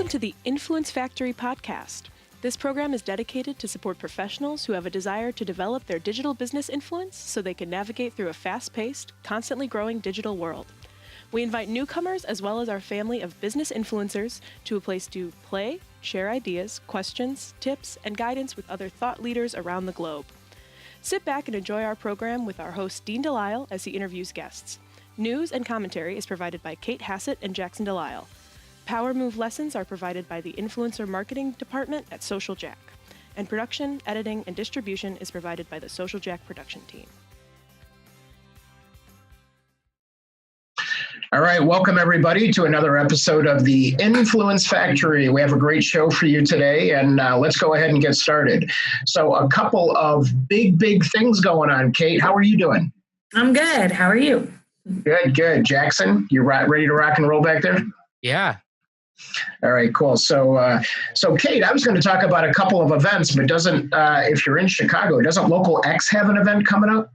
Welcome to the Influence Factory podcast. This program is dedicated to support professionals who have a desire to develop their digital business influence so they can navigate through a fast-paced, constantly growing digital world. We invite newcomers as well as our family of business influencers to a place to play, share ideas, questions, tips, and guidance with other thought leaders around the globe. Sit back and enjoy our program with our host Dean Delisle as he interviews guests. News and commentary is provided by Kate Hassett and Jackson Delisle. Power Move lessons are provided by the Influencer Marketing Department at Social Jack. And production, editing, and distribution is provided by the Social Jack production team. All right, welcome everybody to another episode of the Influence Factory. We have a great show for you today, and let's go ahead and get started. So a couple of big things going on. Kate, how are you doing? I'm good. How are you? Good. Jackson, you ready to rock and roll back there? Yeah. All right, cool. So Kate, I was going to talk about a couple of events, but if you're in Chicago, doesn't Local X have an event coming up?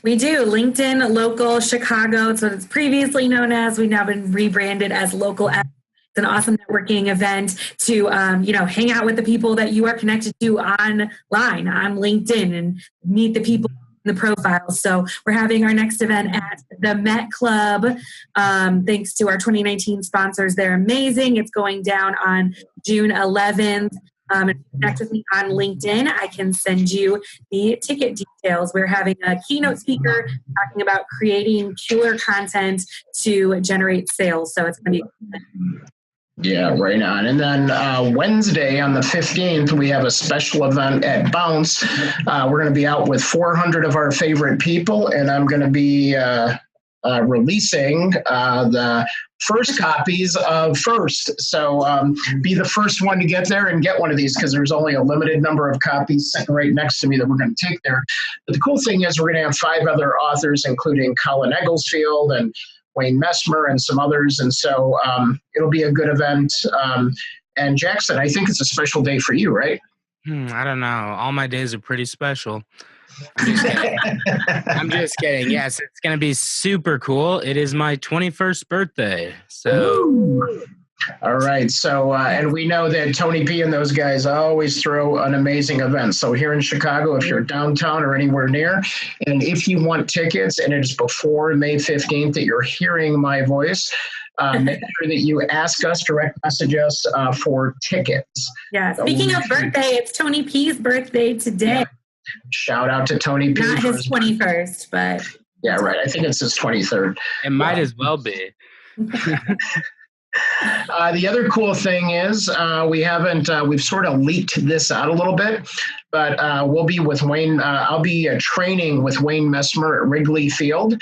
We do. LinkedIn Local Chicago. It's what it's previously known as. We've now been rebranded as Local X. It's an awesome networking event to, hang out with the people that you are connected to online on LinkedIn and meet the people in the profiles. So we're having our next event at the Met Club. Thanks to our 2019 sponsors. They're amazing. It's going down on June 11th. If you connect with me on LinkedIn, I can send you the ticket details. We're having a keynote speaker talking about creating killer content to generate sales. So it's going to be Yeah, right on. And then Wednesday on the 15th, we have a special event at Bounce. We're going to be out with 400 of our favorite people, and I'm going to be releasing the first copies of First. So be the first one to get there and get one of these because there's only a limited number of copies sitting right next to me that we're going to take there. But the cool thing is we're going to have 5 other authors, including Colin Egglesfield and Wayne Messmer and some others. And so it'll be a good event. And Jackson, I think it's a special day for you, right? I don't know. All my days are pretty special. I'm just kidding. Yes, it's going to be super cool. It is my 21st birthday. So, ooh. All right. So, and we know that Tony P and those guys always throw an amazing event. So here in Chicago, if you're downtown or anywhere near, and if you want tickets and it's before May 15th that you're hearing my voice, make sure that you ask us, direct message us for tickets. Yeah. Speaking of birthday, it's Tony P's birthday today. Yeah. Shout out to Tony P. Not his 21st, but. Yeah, right. I think it's his 23rd. It might as well be. The other cool thing is we've sort of leaked this out a little bit, but we'll be with Wayne. I'll be training with Wayne Messmer at Wrigley Field.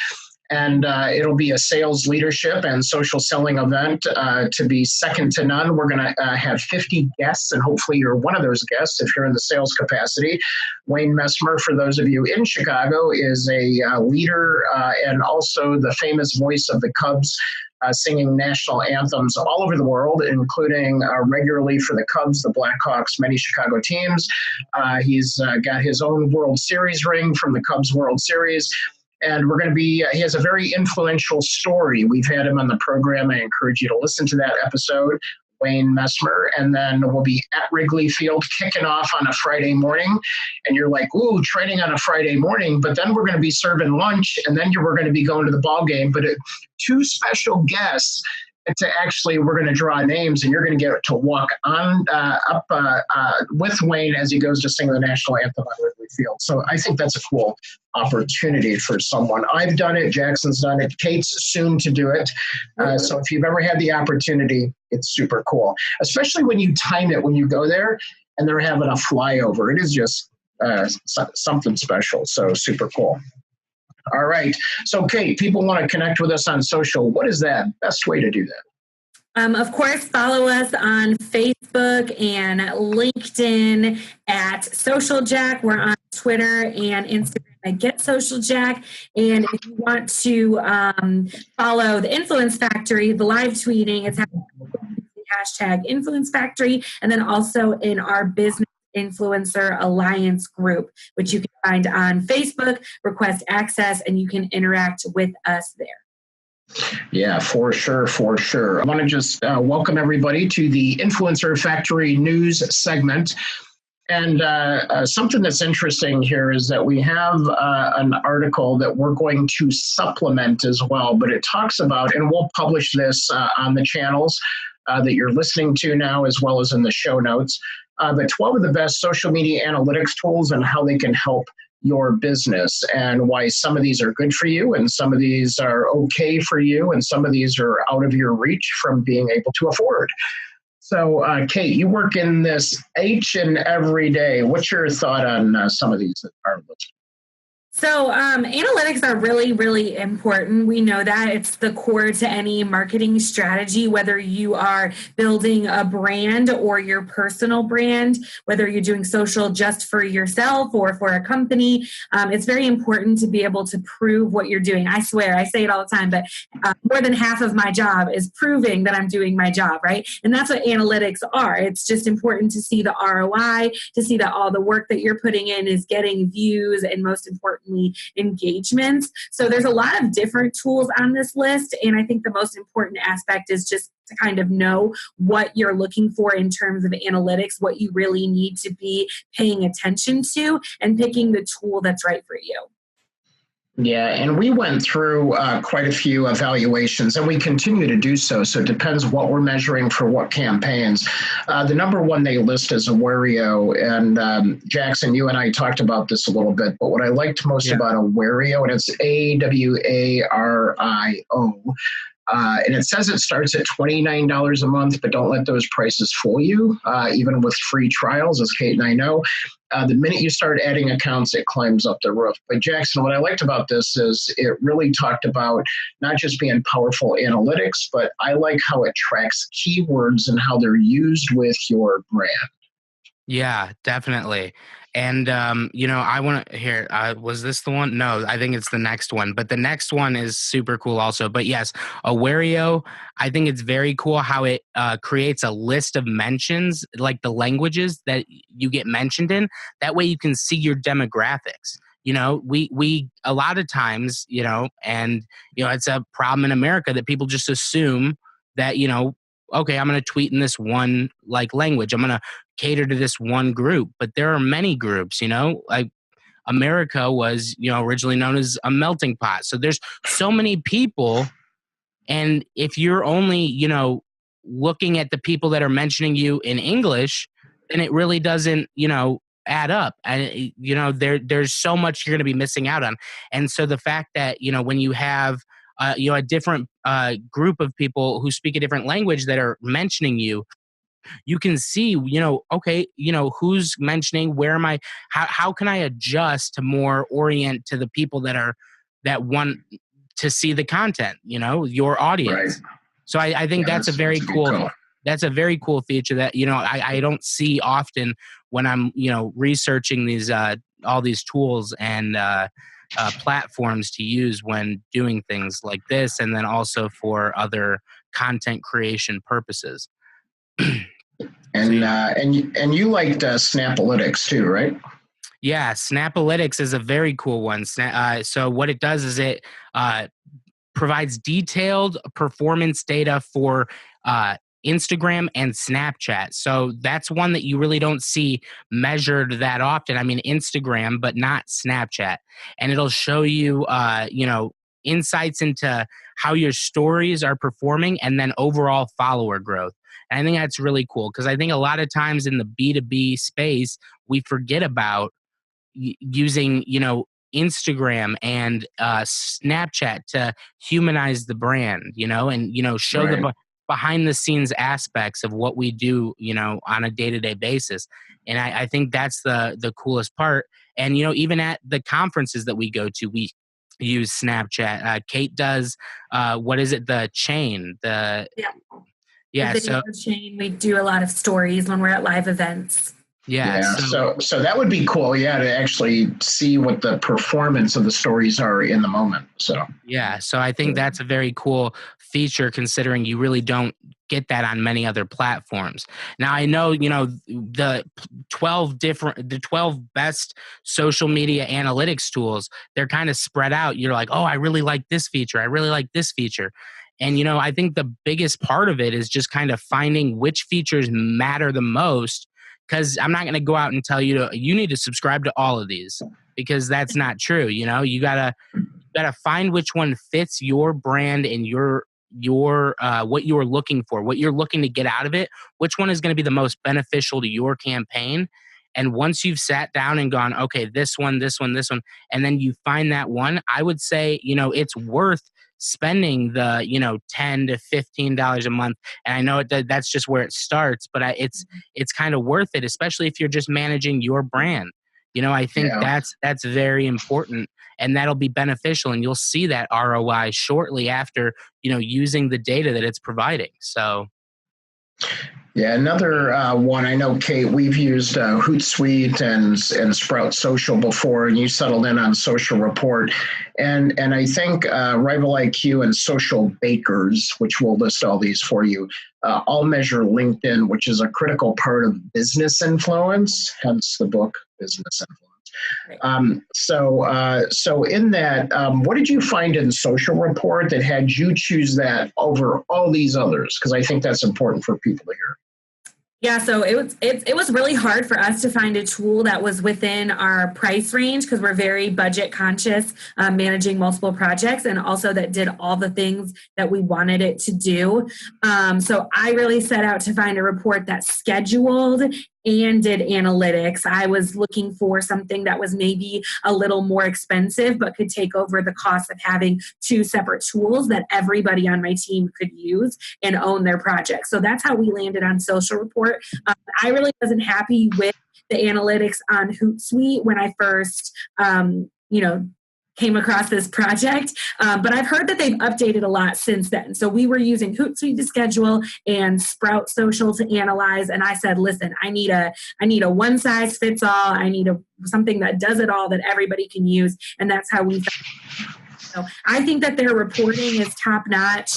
And it'll be a sales leadership and social selling event to be second to none. We're going to have 50 guests, and hopefully you're one of those guests if you're in the sales capacity. Wayne Messmer, for those of you in Chicago, is a leader and also the famous voice of the Cubs, singing national anthems all over the world, including regularly for the Cubs, the Blackhawks, many Chicago teams. He's got his own World Series ring from the Cubs World Series. And he has a very influential story. We've had him on the program. I encourage you to listen to that episode, Wayne Messmer. And then we'll be at Wrigley Field kicking off on a Friday morning. And you're like, ooh, training on a Friday morning. But then we're going to be serving lunch. And then we're going to be going to the ball game. But 2 special guests we're going to draw names, and you're going to get to walk on up with Wayne as he goes to sing the national anthem on Wrigley Field. So I think that's a cool opportunity for someone. I've done it. Jackson's done it. Kate's soon to do it. So if you've ever had the opportunity, it's super cool, especially when you time it when you go there and they're having a flyover. It is just something special. So super cool. All right. So, Kate, people want to connect with us on social. What is that best way to do that? Of course, follow us on Facebook and LinkedIn at Social Jack. We're on Twitter and Instagram at Get Social Jack. And if you want to follow the Influence Factory, the live tweeting, it's hashtag Influence Factory. And then also in our business Influencer Alliance group, which you can find on Facebook, request access, and you can interact with us there. Yeah, for sure, for sure. I want to just welcome everybody to the Influencer Factory news segment. And something that's interesting here is that we have an article that we're going to supplement as well, but it talks about, and we'll publish this on the channels that you're listening to now, as well as in the show notes, but 12 of the best social media analytics tools and how they can help your business, and why some of these are good for you and some of these are okay for you and some of these are out of your reach from being able to afford. So, Kate, you work in this each and every day. What's your thought on some of these that are listed? So analytics are really, really important. We know that it's the core to any marketing strategy, whether you are building a brand or your personal brand, whether you're doing social just for yourself or for a company. It's very important to be able to prove what you're doing. I swear, I say it all the time, but more than half of my job is proving that I'm doing my job, right? And that's what analytics are. It's just important to see the ROI, to see that all the work that you're putting in is getting views and, most importantly, engagements. So there's a lot of different tools on this list. And I think the most important aspect is just to kind of know what you're looking for in terms of analytics, what you really need to be paying attention to, and picking the tool that's right for you. Yeah, and we went through quite a few evaluations, and we continue to do so. So it depends what we're measuring for what campaigns. The number one they list is Awario, and Jackson, you and I talked about this a little bit, but what I liked most about Awario, and it's Awario, and it says it starts at $29 a month, but don't let those prices fool you, even with free trials, as Kate and I know. The minute you start adding accounts, it climbs up the roof. But Jackson, what I liked about this is it really talked about not just being powerful analytics, but I like how it tracks keywords and how they're used with your brand. Yeah, definitely. And, I want to hear, was this the one? No, I think it's the next one. But the next one is super cool also. But yes, Awario, I think it's very cool how it creates a list of mentions, like the languages that you get mentioned in. That way you can see your demographics. We a lot of times, it's a problem in America that people just assume that, okay, I'm going to tweet in this one language. I'm going to cater to this one group, but there are many groups, like America was, originally known as a melting pot. So there's so many people. And if you're only, looking at the people that are mentioning you in English, then it really doesn't, add up. And, there's so much you're going to be missing out on. And so the fact that, when you have, a different group of people who speak a different language that are mentioning you, you can see, okay, who's mentioning, where am I, how can I adjust to more orient to the people that want to see the content, your audience. Right. So I think that's a very cool. That's a very cool feature that, I don't see often when I'm, researching these, all these tools and platforms to use when doing things like this. And then also for other content creation purposes. And you liked Snaplytics too, right? Yeah, Snaplytics is a very cool one. So what it does is it provides detailed performance data for Instagram and Snapchat. So that's one that you really don't see measured that often. I mean, Instagram, but not Snapchat. And it'll show you, insights into how your stories are performing and then overall follower growth. And I think that's really cool because I think a lot of times in the B2B space, we forget about using, Instagram and Snapchat to humanize the brand, and, show the behind the scenes aspects of what we do, on a day-to-day basis. And I think that's the coolest part. And, even at the conferences that we go to, we use Snapchat. Kate does, what is it? The chain, the video chain. We do a lot of stories when we're at live events. Yeah. So that would be cool. Yeah. To actually see what the performance of the stories are in the moment. So, yeah. So I think that's a very cool feature considering you really don't get that on many other platforms. Now I know, the 12 best social media analytics tools, they're kind of spread out. You're like, oh, I really like this feature. I really like this feature. And, I think the biggest part of it is just kind of finding which features matter the most, because I'm not going to go out and tell you you need to subscribe to all of these, because that's not true. You gotta find which one fits your brand and your what you're looking for, what you're looking to get out of it, which one is going to be the most beneficial to your campaign. And once you've sat down and gone, okay, this one, and then you find that one, I would say, it's worth spending the, $10 to $15 a month. And I know that's just where it starts, but it's kind of worth it, especially if you're just managing your brand. I think that's very important, and that'll be beneficial, and you'll see that ROI shortly after, using the data that it's providing. So. Yeah, another one, I know, Kate, we've used Hootsuite and Sprout Social before, and you settled in on Social Report. And I think Rival IQ and Social Bakers, which we'll list all these for you, all measure LinkedIn, which is a critical part of business influence, hence the book, Business Influence. Right. So in that, what did you find in Social Report that had you choose that over all these others? Because I think that's important for people to hear. Yeah, so it was really hard for us to find a tool that was within our price range, because we're very budget conscious, managing multiple projects, and also that did all the things that we wanted it to do. So I really set out to find a report that scheduled and did analytics. I was looking for something that was maybe a little more expensive, but could take over the cost of having two separate tools that everybody on my team could use and own their project. So that's how we landed on Social Report. I really wasn't happy with the analytics on Hootsuite when I first, came across this project, but I've heard that they've updated a lot since then. So we were using Hootsuite to schedule and Sprout Social to analyze. And I said, listen, I need a one size fits all. I need something that does it all, that everybody can use. And that's how we found it. So I think that their reporting is top notch.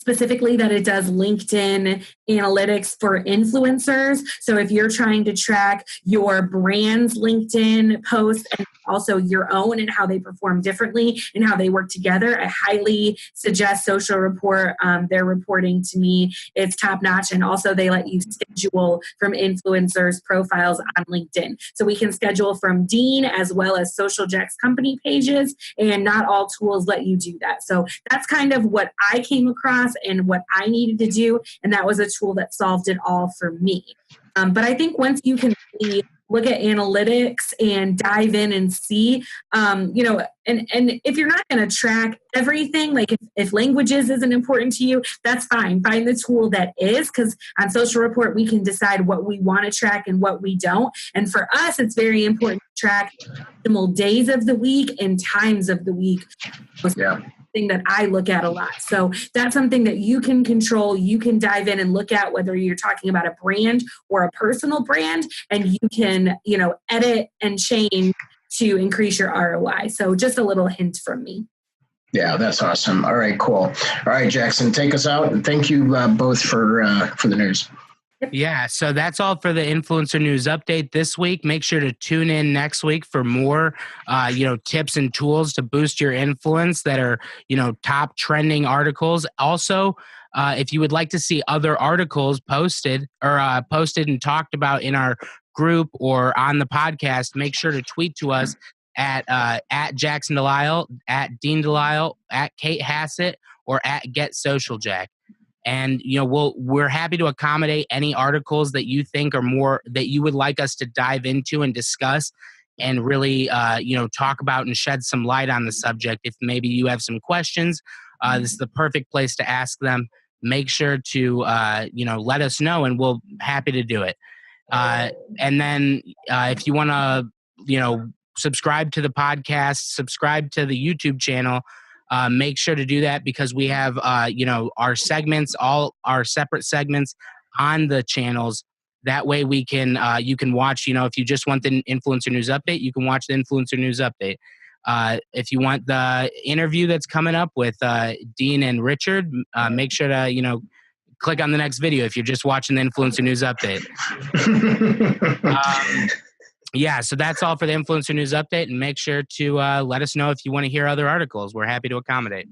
Specifically that it does LinkedIn analytics for influencers. So if you're trying to track your brand's LinkedIn posts and also your own and how they perform differently and how they work together, I highly suggest Social Report. Their reporting to me is top notch. And also they let you schedule from influencers' profiles on LinkedIn. So we can schedule from Dean as well as Social Jack's company pages, and not all tools let you do that. So that's kind of what I came across and what I needed to do. And that was a tool that solved it all for me. But I think once you can really look at analytics and dive in and see, and if you're not going to track everything, like if languages isn't important to you, that's fine. Find the tool that is, because on Social Report, we can decide what we want to track and what we don't. And for us, it's very important to track optimal days of the week and times of the week. Yeah. That I look at a lot. So that's something that you can control. You can dive in and look at whether you're talking about a brand or a personal brand, and you can, edit and change to increase your ROI. So just a little hint from me. Yeah, that's awesome. All right, cool. All right, Jackson, take us out, and thank you both for the news. Yeah, so that's all for the Influencer News Update this week. Make sure to tune in next week for more, tips and tools to boost your influence that are, top trending articles. Also, if you would like to see other articles posted and talked about in our group or on the podcast, make sure to tweet to us at Jackson Delisle, at Dean Delisle, at Kate Hassett, or at Get Social Jack. And, we're happy to accommodate any articles that you think are more that you would like us to dive into and discuss and really, talk about and shed some light on the subject. If maybe you have some questions, this is the perfect place to ask them. Make sure to, let us know, and we'll happy to do it. And then if you want to, subscribe to the podcast, subscribe to the YouTube channel, make sure to do that, because we have, our segments, all our separate segments on the channels. That way we can, you can watch, if you just want the Influencer News Update, you can watch the Influencer News Update. If you want the interview that's coming up with Dean and Richard, make sure to, click on the next video if you're just watching the Influencer News Update. Yeah, so that's all for the Influencer News Update, and make sure to let us know if you want to hear other articles. We're happy to accommodate.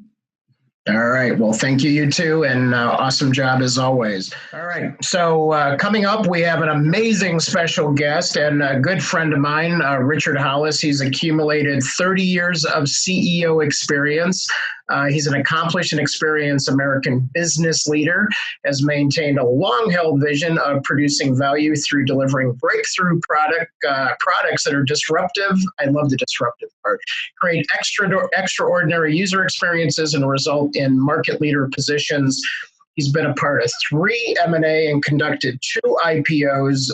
All right. Well, thank you, you two, and awesome job as always. All right. So coming up, we have an amazing special guest and a good friend of mine, Richard Hollis. He's accumulated 30 years of CEO experience. He's an accomplished and experienced American business leader, has maintained a long-held vision of producing value through delivering breakthrough products that are disruptive. I love the disruptive part. Create extraordinary user experiences and result in market leader positions. He's been a part of 3 M&A and conducted 2 IPOs,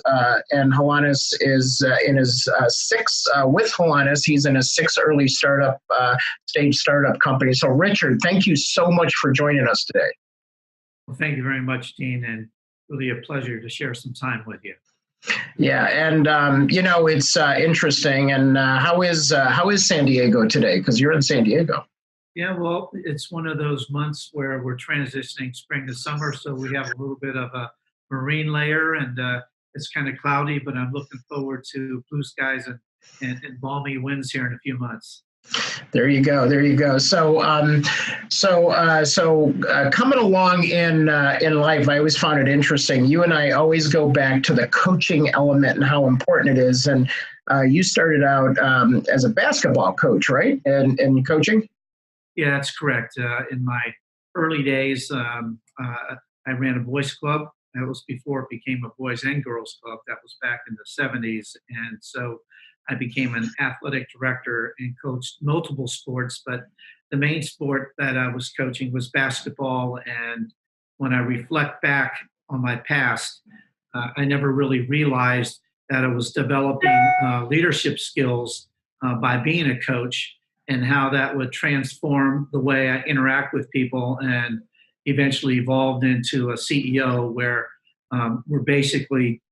and Hollis is in his 6th, with Hollis, he's in his 6th early stage startup company. So Richard, thank you so much for joining us today. Well, thank you very much, Dean, and really a pleasure to share some time with you. Yeah, and it's interesting. And how is San Diego today? Because you're in San Diego. Yeah, well, it's one of those months where we're transitioning spring to summer, so we have a little bit of a marine layer, and it's kind of cloudy, but I'm looking forward to blue skies and balmy winds here in a few months. There you go. There you go. So, coming along in life, I always found it interesting. You and I always go back to the coaching element and how important it is. And you started out as a basketball coach, right? And coaching. Yeah, that's correct. In my early days, I ran a boys club. That was before it became a boys and girls club. That was back in the 70s. And so I became an athletic director and coached multiple sports, but the main sport that I was coaching was basketball. And when I reflect back on my past, I never really realized that I was developing leadership skills by being a coach, and how that would transform the way I interact with people, and eventually evolved into a CEO where we're basically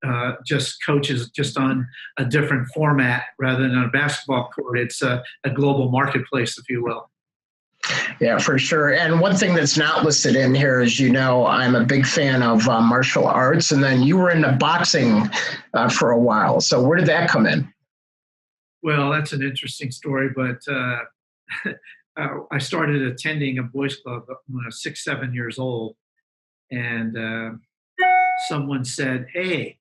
just coaches, just on a different format rather than on a basketball court. It's a global marketplace, if you will. Yeah, for sure. And one thing that's not listed in here is, I'm a big fan of martial arts, and then you were into boxing for a while. So where did that come in? Well, that's an interesting story, but I started attending a boys club when I was 6, 7 years old, and someone said, "Hey,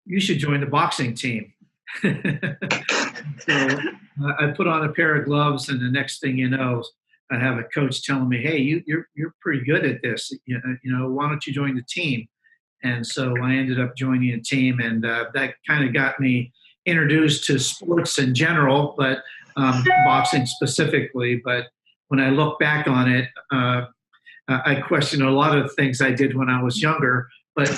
you should join the boxing team." So I put on a pair of gloves, and the next thing you know, I have a coach telling me, "Hey, you're pretty good at this. Why don't you join the team?" And so I ended up joining a team, and that kind of got me introduced to sports in general, but boxing specifically. But when I look back on it, I question a lot of things I did when I was younger, but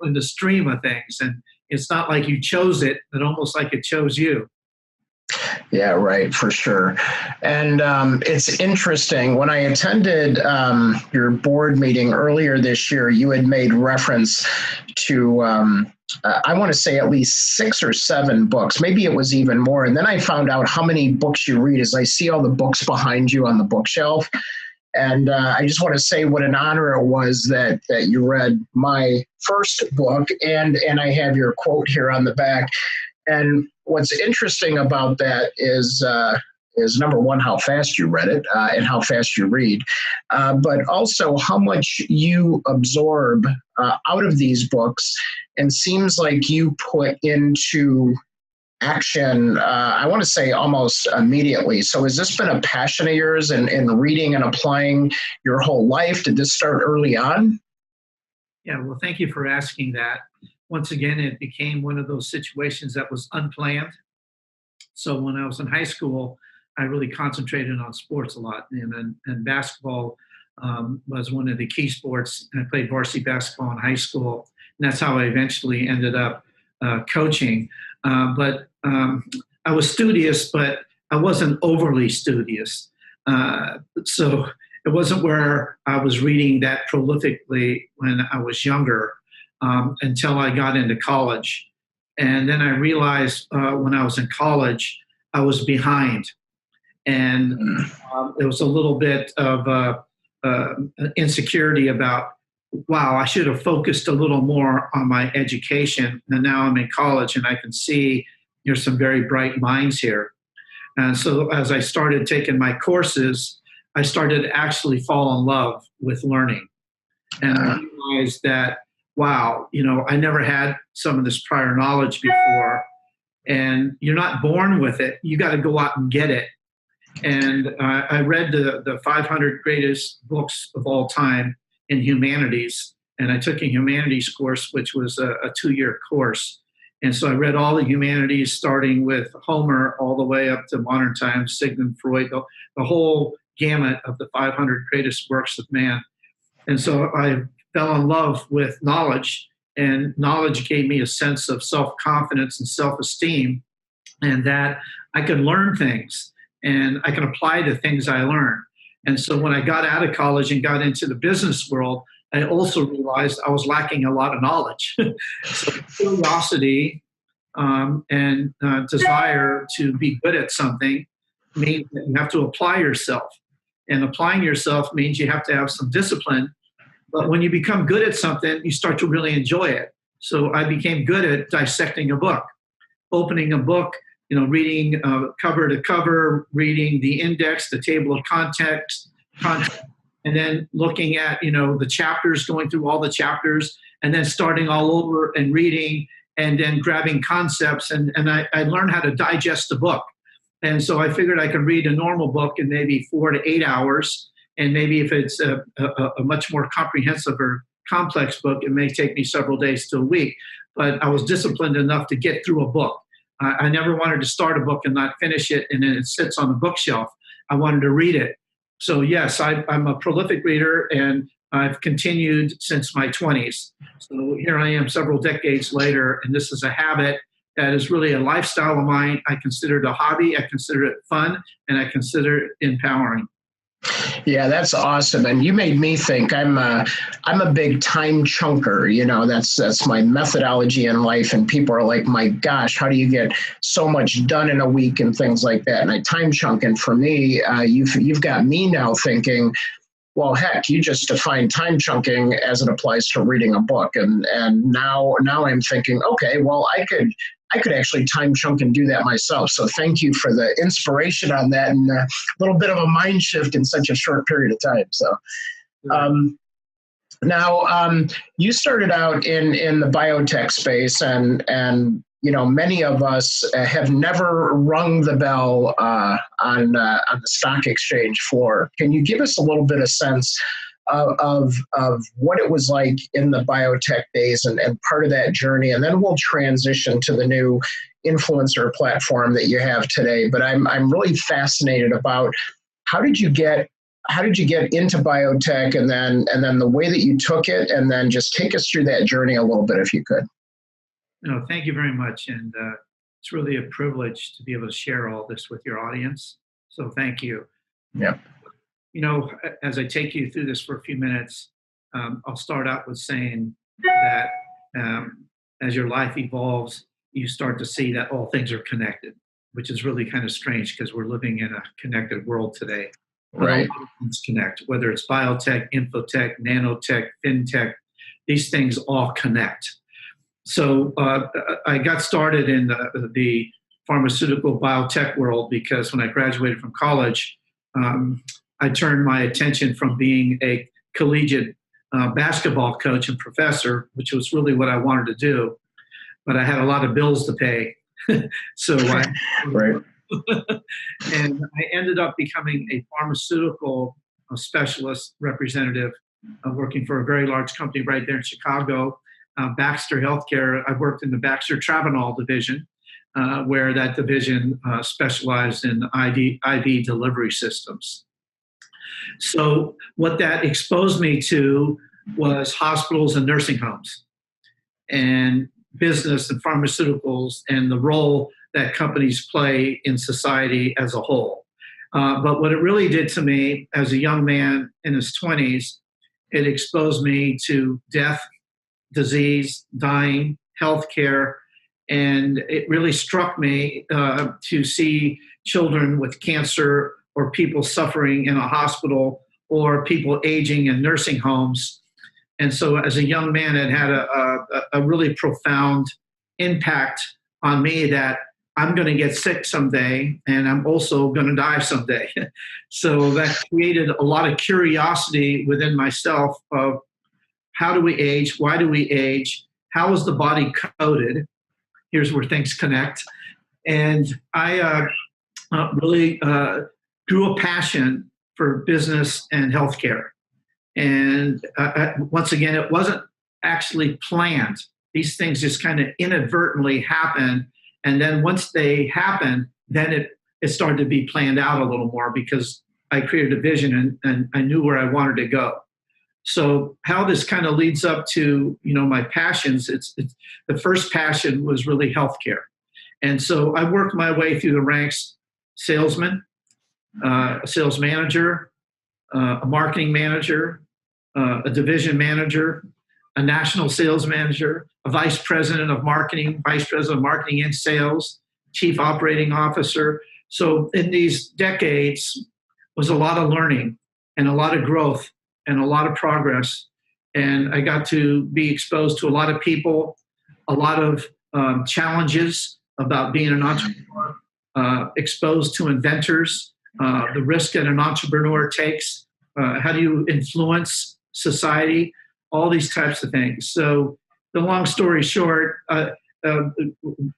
in the stream of things. And it's not like you chose it, but almost like it chose you. Yeah, right, for sure. And it's interesting. When I attended your board meeting earlier this year, you had made reference to, I want to say at least 6 or 7 books. Maybe it was even more. And then I found out how many books you read as I see all the books behind you on the bookshelf. And I just want to say what an honor it was that you read my first book, and I have your quote here on the back. And what's interesting about that is number one, how fast you read it and how fast you read, but also how much you absorb out of these books, and seems like you put into action, I want to say almost immediately. So has this been a passion of yours in reading and applying your whole life? Did this start early on? Yeah, well, thank you for asking that. Once again, it became one of those situations that was unplanned. So when I was in high school, I really concentrated on sports a lot, and basketball was one of the key sports. I played varsity basketball in high school, and that's how I eventually ended up coaching. But I was studious, but I wasn't overly studious. So it wasn't where I was reading that prolifically when I was younger, until I got into college. And then I realized when I was in college, I was behind. And it was a little bit of insecurity about, wow, I should have focused a little more on my education. And now I'm in college and I can see there's some very bright minds here. And so as I started taking my courses, I started to actually fall in love with learning. And I realized that, wow, I never had some of this prior knowledge before. And you're not born with it. You got to go out and get it. And I read the 500 greatest books of all time in humanities. And I took a humanities course, which was a 2-year course. And so I read all the humanities, starting with Homer all the way up to modern times, Sigmund Freud, the whole gamut of the 500 greatest works of man. And so I fell in love with knowledge, and knowledge gave me a sense of self-confidence and self-esteem, and that I could learn things and I can apply the things I learned. And so when I got out of college and got into the business world, I also realized I was lacking a lot of knowledge. So curiosity and desire to be good at something means that you have to apply yourself. And applying yourself means you have to have some discipline. But when you become good at something, you start to really enjoy it. So I became good at dissecting a book, opening a book, reading cover to cover, reading the index, the table of contents, and then looking at, the chapters, going through all the chapters, and then starting all over and reading, and then grabbing concepts. And I learned how to digest the book. And so I figured I could read a normal book in maybe 4 to 8 hours. And maybe if it's a much more comprehensive or complex book, it may take me several days to a week. But I was disciplined enough to get through a book. I never wanted to start a book and not finish it, and then it sits on the bookshelf. I wanted to read it. So yes, I'm a prolific reader, and I've continued since my 20s. So here I am several decades later, and this is a habit that is really a lifestyle of mine. I consider it a hobby, I consider it fun, and I consider it empowering. Yeah, that's awesome. And you made me think. I'm a big time chunker. That's my methodology in life. And people are like, my gosh, how do you get so much done in a week and things like that? And I time chunk. And for me, you've got me now thinking, well, heck, you just define time chunking as it applies to reading a book. And now I'm thinking, okay, well, I could actually time chunk and do that myself. So thank you for the inspiration on that, and a little bit of a mind shift in such a short period of time. So now you started out in the biotech space, and many of us have never rung the bell on the stock exchange floor. Can you give us a little bit of sense of what it was like in the biotech days and part of that journey, and then we'll transition to the new influencer platform that you have today. But I'm really fascinated about how did you get into biotech, and then the way that you took it, and then just take us through that journey a little bit if you could. No, thank you very much, and it's really a privilege to be able to share all this with your audience. So thank you. Yeah. As I take you through this for a few minutes, I'll start out with saying that as your life evolves, you start to see that all things are connected, which is really kind of strange because we're living in a connected world today. Right. All things connect, whether it's biotech, infotech, nanotech, fintech, these things all connect. So I got started in the pharmaceutical biotech world because when I graduated from college, I turned my attention from being a collegiate basketball coach and professor, which was really what I wanted to do, but I had a lot of bills to pay. Right. And I ended up becoming a pharmaceutical specialist representative, working for a very large company right there in Chicago, Baxter Healthcare. I worked in the Baxter Travenol division, where that division specialized in IV delivery systems. So what that exposed me to was hospitals and nursing homes and business and pharmaceuticals and the role that companies play in society as a whole. But what it really did to me as a young man in his 20s, it exposed me to death, disease, dying, healthcare, and it really struck me to see children with cancer or people suffering in a hospital or people aging in nursing homes. And so as a young man, it had a really profound impact on me that I'm going to get sick someday, and I'm also going to die someday. So that created a lot of curiosity within myself of how do we age? Why do we age? How is the body coded? Here's where things connect. And I really grew a passion for business and healthcare. And once again, it wasn't actually planned. These things just kind of inadvertently happen. And then once they happen, then it started to be planned out a little more because I created a vision and I knew where I wanted to go. So how this kind of leads up to, my passions, it's the first passion was really healthcare. And so I worked my way through the ranks: salesman, a sales manager, a marketing manager, a division manager, a national sales manager, a vice president of marketing and sales, chief operating officer. So in these decades was a lot of learning and a lot of growth and a lot of progress. And I got to be exposed to a lot of people, a lot of challenges about being an entrepreneur, exposed to inventors, the risk that an entrepreneur takes, how do you influence society, all these types of things. So the long story short,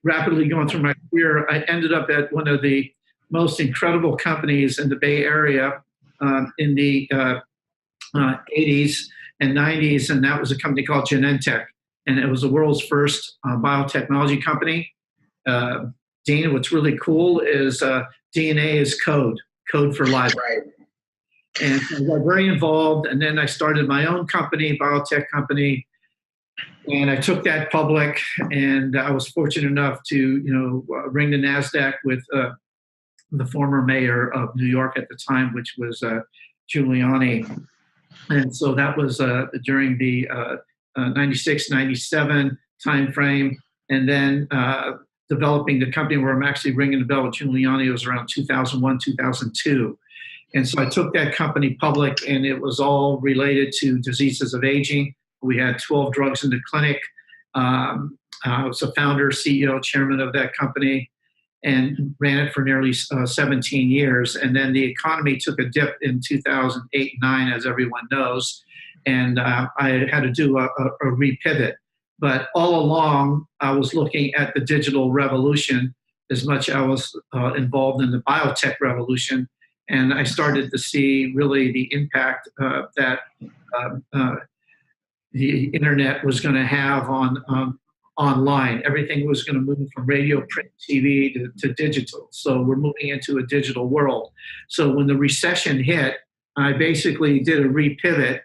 rapidly going through my career, I ended up at one of the most incredible companies in the Bay Area in the 80s and 90s, and that was a company called Genentech, and it was the world's first biotechnology company. Dean, what's really cool is DNA is code for life. Right. And I got very involved, and then I started my own company, biotech company, and I took that public, and I was fortunate enough to, ring the NASDAQ with the former mayor of New York at the time, which was Giuliani. And so that was during the 96, 97 timeframe, and then developing the company where I'm actually ringing the bell with Giuliani was around 2001, 2002. And so I took that company public, and it was all related to diseases of aging. We had 12 drugs in the clinic. I was a founder, CEO, chairman of that company, and ran it for nearly 17 years. And then the economy took a dip in 2008 and 9, as everyone knows, and I had to do a repivot. But all along, I was looking at the digital revolution as much as I was involved in the biotech revolution. And I started to see really the impact that the internet was going to have on online. Everything was going to move from radio, print, TV to digital. So we're moving into a digital world. So when the recession hit, I basically did a repivot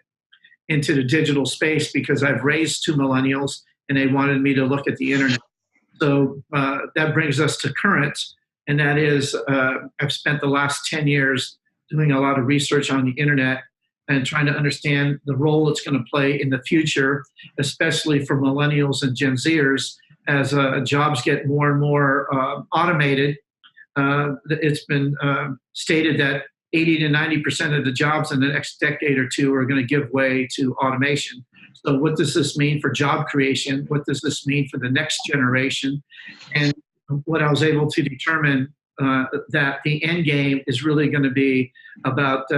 into the digital space because I've raised 2 millennials and they wanted me to look at the internet. So that brings us to current. And that is, I've spent the last 10 years doing a lot of research on the internet and trying to understand the role it's going to play in the future, especially for millennials and Gen Zers, as jobs get more and more automated. It's been stated that 80 to 90% of the jobs in the next decade or two are going to give way to automation. So what does this mean for job creation? What does this mean for the next generation? And what I was able to determine that the end game is really going to be about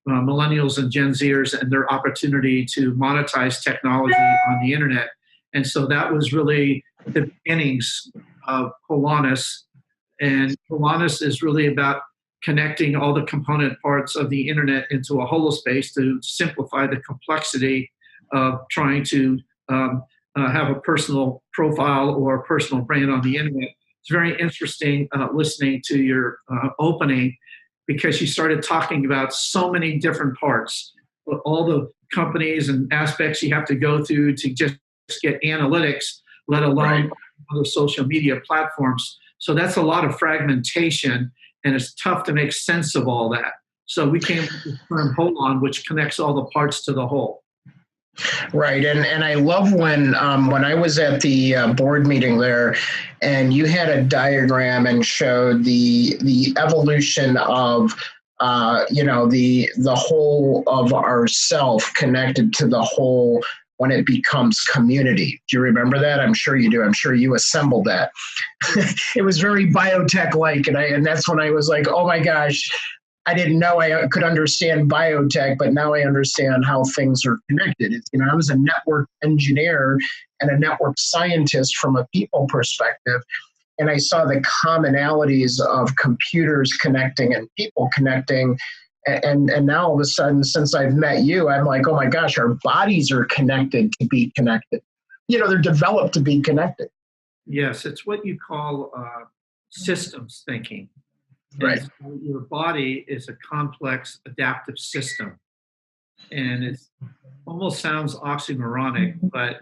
millennials and Gen Zers and their opportunity to monetize technology on the internet. And so that was really the beginnings of Hollis. And Hollis is really about connecting all the component parts of the internet into a holospace to simplify the complexity of trying to have a personal profile or a personal brand on the internet. It's very interesting listening to your opening because you started talking about so many different parts, all the companies and aspects you have to go through to just get analytics, let alone other social media platforms. So that's a lot of fragmentation, and it's tough to make sense of all that. So we came up with the term Holon, which connects all the parts to the whole. Right, and I love when I was at the board meeting there, and you had a diagram and showed the evolution of the whole of ourself connected to the whole when it becomes community. Do you remember that? I'm sure you do. I'm sure you assembled that. It was very biotech-like, and that's when I was like, oh my gosh, I didn't know I could understand biotech, but now I understand how things are connected. I was a network engineer and a network scientist from a people perspective, and I saw the commonalities of computers connecting and people connecting. And now all of a sudden, since I've met you, I'm like, oh my gosh, our bodies are connected to be connected. They're developed to be connected. Yes, it's what you call systems thinking. Right. And your body is a complex adaptive system. And it almost sounds oxymoronic, but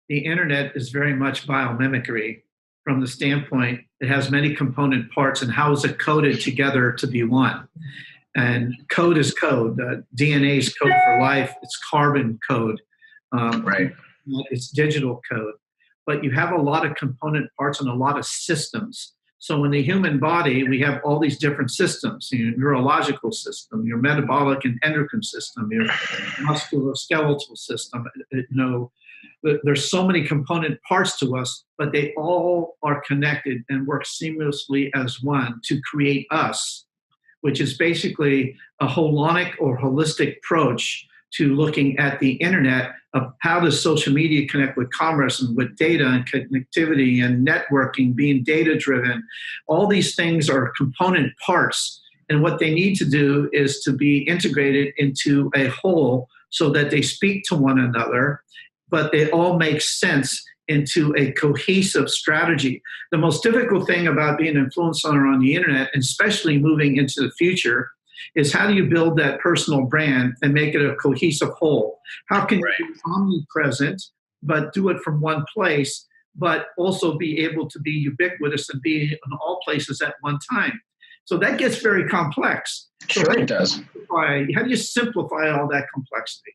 the internet is very much biomimicry from the standpoint it has many component parts, and how is it coded together to be one? And code is code. DNA is code for life. It's carbon code. Right. It's digital code. But you have a lot of component parts and a lot of systems. So in the human body, we have all these different systems: your neurological system, your metabolic and endocrine system, your musculoskeletal system. There's so many component parts to us, but they all are connected and work seamlessly as one to create us, which is basically a holonic or holistic approach to looking at the internet of how does social media connect with commerce and with data and connectivity and networking, being data-driven. All these things are component parts, and what they need to do is to be integrated into a whole so that they speak to one another, but they all make sense into a cohesive strategy. The most difficult thing about being an influencer on the internet, and especially moving into the future, is how do you build that personal brand and make it a cohesive whole? How can you be omnipresent, but do it from one place, but also be able to be ubiquitous and be in all places at one time? So that gets very complex. Sure, it does. How do you simplify all that complexity?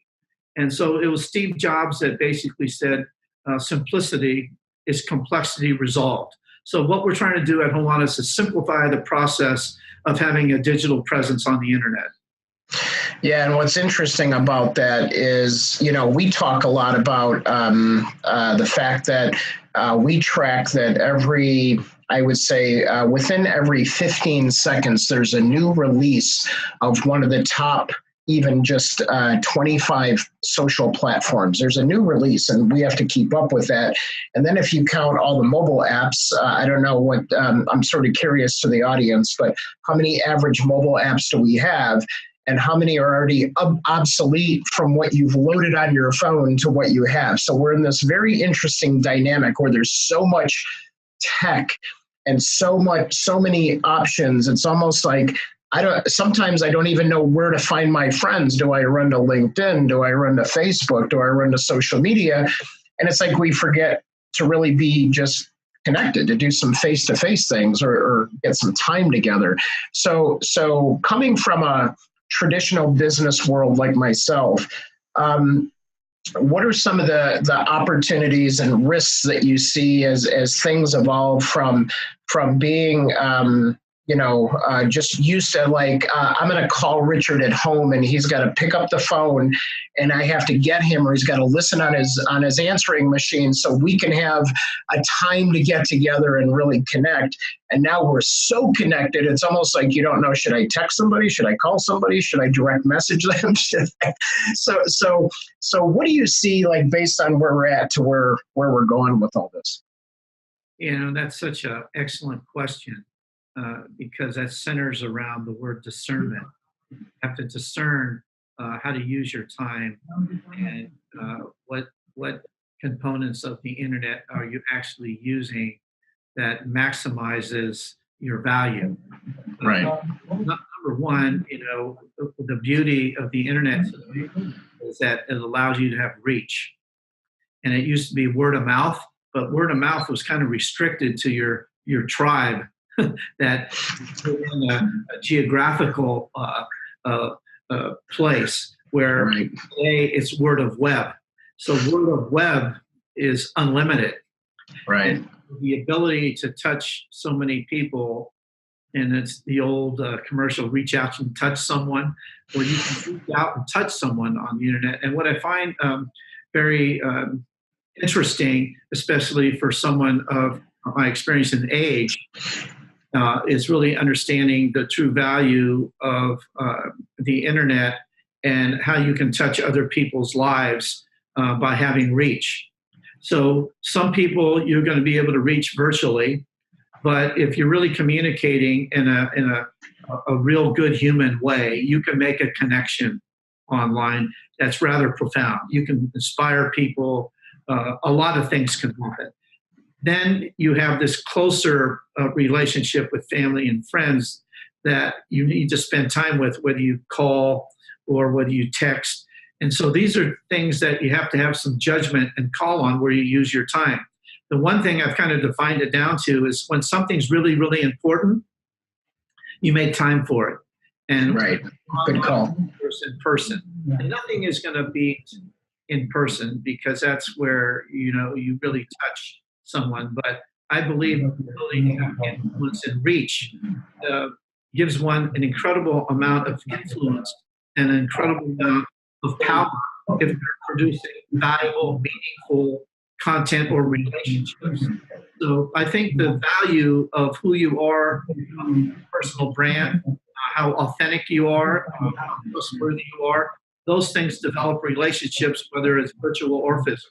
And so it was Steve Jobs that basically said, simplicity is complexity resolved. So what we're trying to do at Hollis is simplify the process of having a digital presence on the internet. Yeah, and what's interesting about that is, we talk a lot about the fact that we track that I would say within every 15 seconds, there's a new release of one of the top even just 25 social platforms. There's a new release, and we have to keep up with that. And then if you count all the mobile apps, I don't know what, I'm sort of curious to the audience, but how many average mobile apps do we have? And how many are already obsolete from what you've loaded on your phone to what you have? So we're in this very interesting dynamic where there's so much tech and so many options. It's almost like sometimes I don't even know where to find my friends. Do I run to LinkedIn? Do I run to Facebook? Do I run to social media? And it's like we forget to really be just connected, to do some face-to-face things or get some time together. So coming from a traditional business world like myself, what are some of the opportunities and risks that you see as things evolve from being just used to I'm going to call Richard at home and he's got to pick up the phone and I have to get him, or he's got to listen on his answering machine so we can have a time to get together and really connect. And now we're so connected, it's almost like you don't know, should I text somebody? Should I call somebody? Should I direct message them? So what do you see, like, based on where we're at to where we're going with all this? That's such an excellent question. Because that centers around the word discernment. You have to discern how to use your time and what components of the internet are you actually using that maximizes your value. Right. Number one, the beauty of the internet is that it allows you to have reach. And it used to be word of mouth, but word of mouth was kind of restricted to your tribe. That in a geographical place where today it's word of web. So word of web is unlimited. Right. And the ability to touch so many people and it's the old commercial, reach out and touch someone, or you can reach out and touch someone on the internet. And what I find very interesting, especially for someone of my experience and age, is really understanding the true value of the internet and how you can touch other people's lives by having reach. So some people you're going to be able to reach virtually, but if you're really communicating in a real good human way, you can make a connection online that's rather profound. You can inspire people. A lot of things can happen. Then you have this closer relationship with family and friends that you need to spend time with, whether you call or whether you text. And so these are things that you have to have some judgment and call on where you use your time. The one thing I've kind of defined it down to is when something's really, really important, you make time for it. And right, good call. In person. And nothing is going to beat in person, because that's where you really touch someone. But I believe the ability to have influence and reach gives one an incredible amount of influence and an incredible amount of power if they're producing valuable, meaningful content or relationships. So I think the value of who you are, personal brand, how authentic you are, how trustworthy you are, those things develop relationships, whether it's virtual or physical.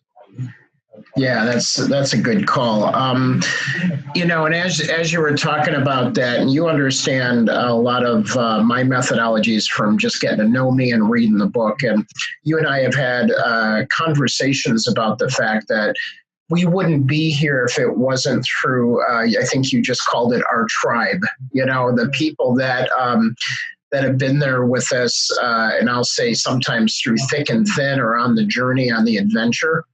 Yeah, that's a good call. And as you were talking about that, and you understand a lot of my methodologies from just getting to know me and reading the book. And you and I have had conversations about the fact that we wouldn't be here if it wasn't through, I think you just called it our tribe, the people that have been there with us, and I'll say sometimes through thick and thin or on the journey, on the adventure.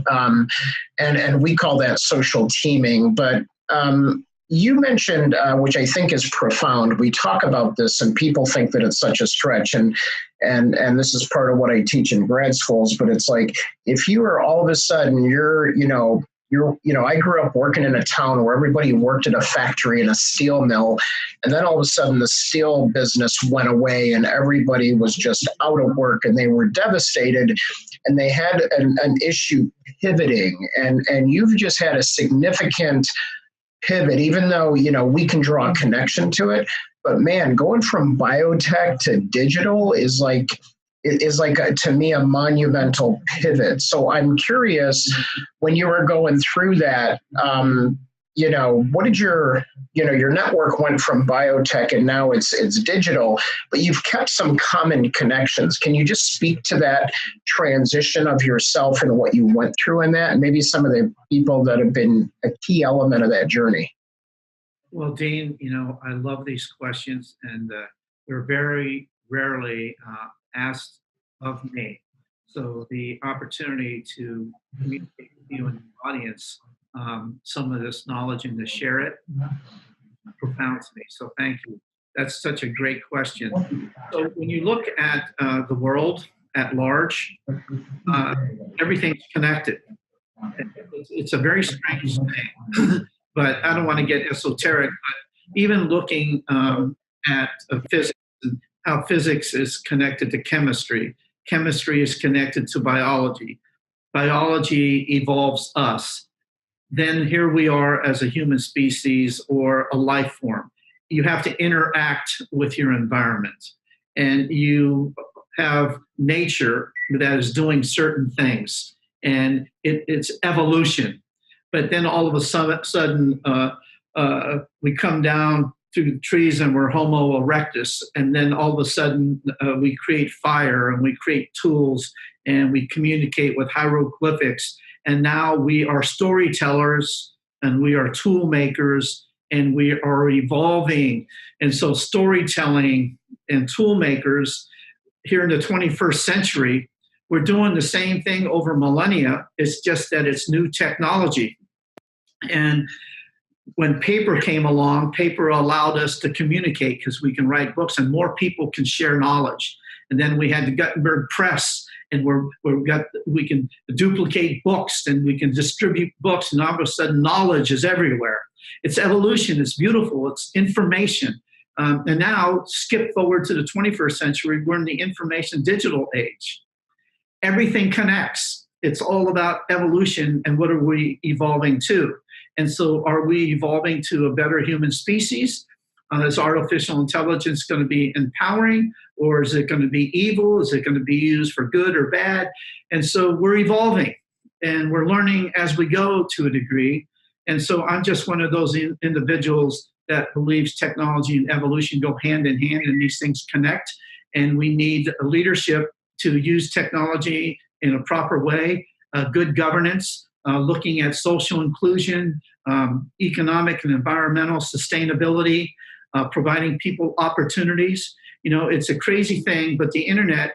And we call that social teaming. But you mentioned, which I think is profound, we talk about this and people think that it's such a stretch. And this is part of what I teach in grad schools, but it's like, if you are all of a sudden, I grew up working in a town where everybody worked at a factory in a steel mill. And then all of a sudden the steel business went away and everybody was just out of work and they were devastated and they had an issue pivoting. And you've just had a significant pivot, even though, we can draw a connection to it. But man, going from biotech to digital is like to me, a monumental pivot. So I'm curious, when you were going through that, what did your network went from biotech and now it's digital, but you've kept some common connections. Can you just speak to that transition of yourself and what you went through in that, and maybe some of the people that have been a key element of that journey? Well, Dean, I love these questions, and they're very rarely asked of me. So the opportunity to communicate with you and the audience some of this knowledge and to share it profounds me. So thank you. That's such a great question. So when you look at the world at large, everything's connected. It's a very strange thing, but I don't want to get esoteric, but even looking at physics and how physics is connected to chemistry. Chemistry is connected to biology. Biology evolves us. Then here we are as a human species or a life form. You have to interact with your environment. And you have nature that is doing certain things. And it's evolution. But then all of a sudden, we come down through the trees and we're Homo erectus. And then all of a sudden, we create fire and we create tools and we communicate with hieroglyphics. And now we are storytellers and we are tool makers and we are evolving. And so storytelling and tool makers here in the 21st century, we're doing the same thing over millennia. It's just that it's new technology. And when paper came along, paper allowed us to communicate because we can write books and more people can share knowledge. And then we had the Gutenberg press, and we can duplicate books and we can distribute books, and all of a sudden knowledge is everywhere. It's evolution. It's beautiful. It's information. And now skip forward to the 21st century. We're in the information digital age. Everything connects. It's all about evolution and what are we evolving to? And so are we evolving to a better human species? Is artificial intelligence going to be empowering, or is it going to be evil? Is it going to be used for good or bad? And so we're evolving and we're learning as we go to a degree. And so I'm just one of those individuals that believes technology and evolution go hand in hand and these things connect. And we need a leadership to use technology in a proper way, good governance, looking at social inclusion, economic and environmental sustainability, providing people opportunities. You know, it's a crazy thing, but the internet,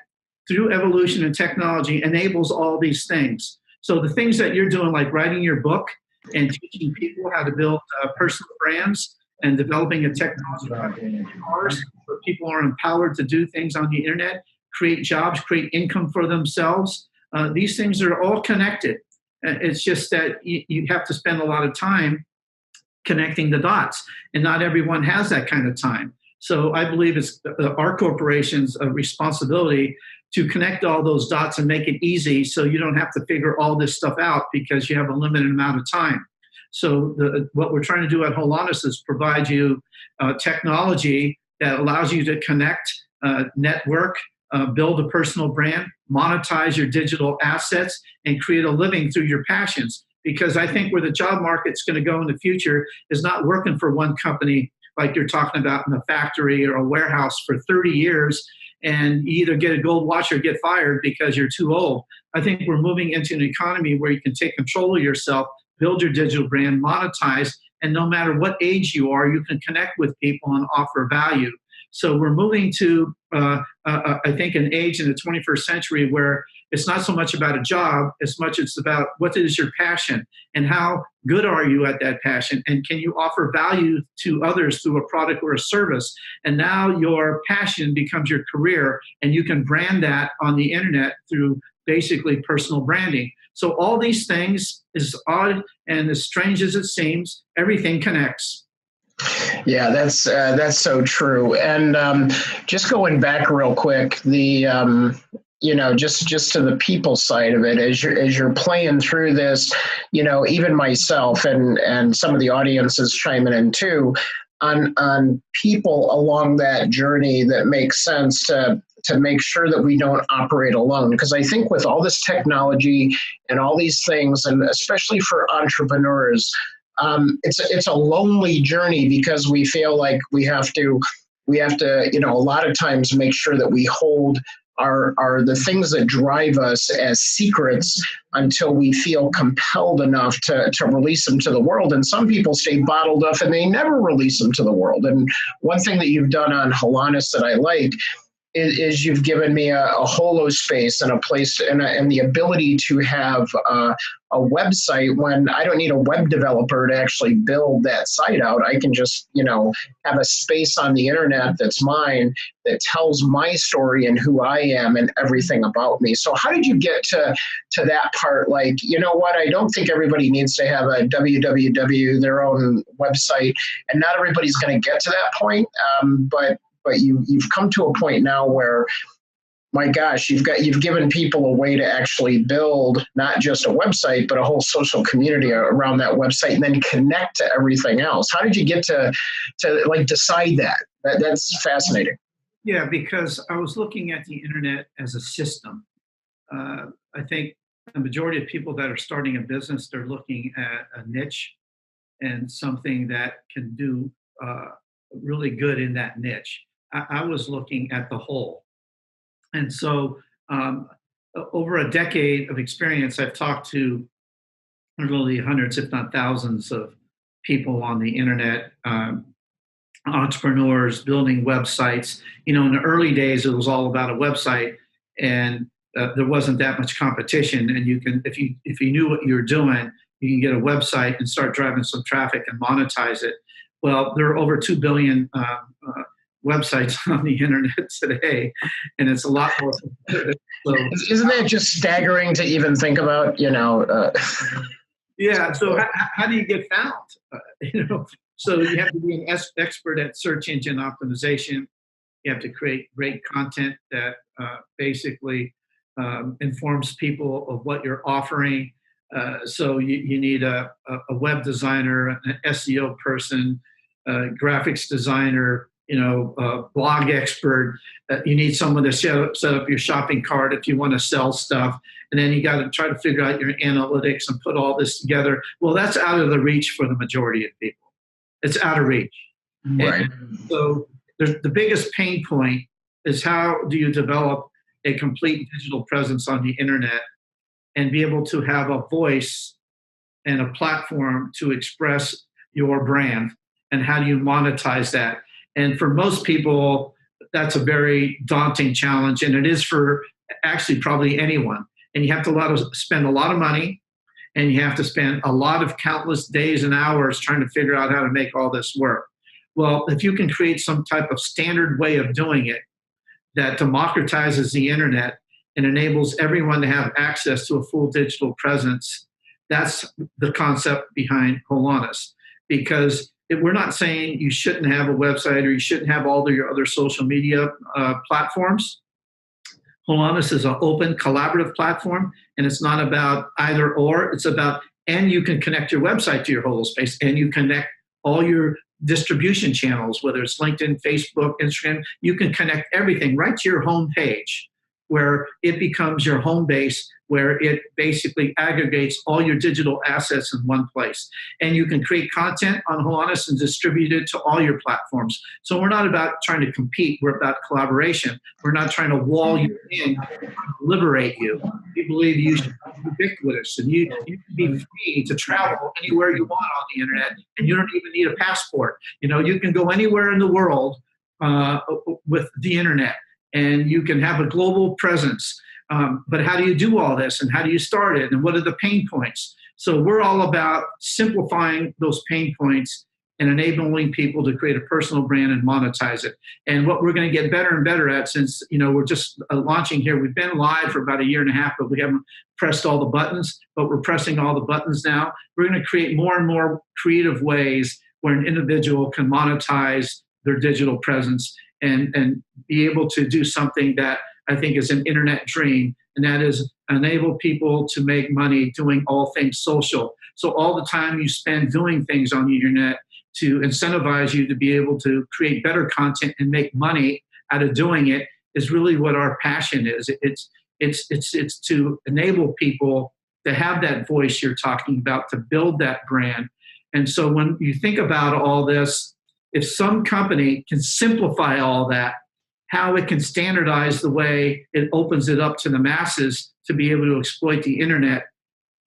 through evolution and technology, enables all these things. So the things that you're doing, like writing your book and teaching people how to build personal brands and developing a technology where people are empowered to do things on the internet, create jobs, create income for themselves. These things are all connected. It's just that you have to spend a lot of time connecting the dots, and not everyone has that kind of time. So I believe it's our corporation's responsibility to connect all those dots and make it easy so you don't have to figure all this stuff out because you have a limited amount of time. So what we're trying to do at Hollis is provide you technology that allows you to connect, network, build a personal brand, monetize your digital assets, and create a living through your passions. Because I think where the job market's going to go in the future is not working for one company like you're talking about in a factory or a warehouse for 30 years, and you either get a gold watch or get fired because you're too old. I think we're moving into an economy where you can take control of yourself, build your digital brand, monetize, and no matter what age you are, you can connect with people and offer value. So we're moving to, I think, an age in the 21st century where it's not so much about a job as much it's about what is your passion and how good are you at that passion, and can you offer value to others through a product or a service. And now your passion becomes your career, and you can brand that on the internet through basically personal branding. So all these things, as odd and as strange as it seems, everything connects. Yeah, that's so true. And just going back real quick, the just to the people side of it, as you're playing through this, even myself and some of the audience is chiming in too, on people along that journey that makes sense to make sure that we don't operate alone. Because I think with all this technology and all these things, and especially for entrepreneurs, it's a lonely journey because we feel like we have to, a lot of times make sure that we hold are the things that drive us as secrets until we feel compelled enough to release them to the world. And some people stay bottled up and they never release them to the world. And one thing that you've done on Hollis that I like is you've given me a holo space and a place and the ability to have a website when I don't need a web developer to actually build that site out. I can just, have a space on the internet that's mine that tells my story and who I am and everything about me. So how did you get to that part? Like, you know what? I don't think everybody needs to have a www, their own website, and not everybody's going to get to that point. But you've come to a point now where, my gosh, you've given people a way to actually build not just a website, but a whole social community around that website, and then connect to everything else. How did you get to like decide that? That's fascinating. Yeah, because I was looking at the internet as a system. I think the majority of people that are starting a business, they're looking at a niche and something that can do really good in that niche. I was looking at the whole. And so over a decade of experience, I've talked to literally hundreds, if not thousands of people on the internet, entrepreneurs building websites. In the early days, it was all about a website, and there wasn't that much competition. And you can, if you knew what you were doing, you can get a website and start driving some traffic and monetize it. Well, there are over 2 billion websites on the internet today, and it's a lot more. So, isn't that just staggering to even think about? Yeah. So how do you get found? So you have to be an expert at search engine optimization. You have to create great content that basically informs people of what you're offering. So you need a web designer, an SEO person, a graphics designer, blog expert. You need someone to set up your shopping cart if you want to sell stuff. And then you got to try to figure out your analytics and put all this together. Well, that's out of the reach for the majority of people. It's out of reach. Right. And so the biggest pain point is, how do you develop a complete digital presence on the internet and be able to have a voice and a platform to express your brand, and how do you monetize that? And for most people, that's a very daunting challenge, and it is for actually probably anyone. And you have to spend a lot of money, and you have to spend a lot of countless days and hours trying to figure out how to make all this work. Well, if you can create some type of standard way of doing it that democratizes the internet and enables everyone to have access to a full digital presence, that's the concept behind Hollis. Because we're not saying you shouldn't have a website or you shouldn't have all of your other social media platforms. Hollis is an open, collaborative platform, and it's not about either or. It's about, and you can connect your website to your Holospace, and you connect all your distribution channels, whether it's LinkedIn, Facebook, Instagram. You can connect everything right to your home page, where it becomes your home base, where it basically aggregates all your digital assets in one place. And you can create content on Hollis and distribute it to all your platforms. So we're not about trying to compete, we're about collaboration. We're not trying to wall you in, liberate you. We believe you should be ubiquitous, and you can be free to travel anywhere you want on the internet, and you don't even need a passport. You can go anywhere in the world with the internet, and you can have a global presence. But how do you do all this, and how do you start it, and what are the pain points? So we're all about simplifying those pain points and enabling people to create a personal brand and monetize it. And what we're going to get better and better at, since we're just launching here, we've been live for about a year and a half, but we haven't pressed all the buttons, but we're pressing all the buttons now. We're going to create more and more creative ways where an individual can monetize their digital presence and be able to do something that I think is an internet dream, and that is enable people to make money doing all things social. So all the time you spend doing things on the internet to incentivize you to be able to create better content and make money out of doing it is really what our passion is. It's to enable people to have that voice you're talking about, to build that brand. And so when you think about all this, if some company can simplify all that, how it can standardize the way it opens it up to the masses to be able to exploit the internet,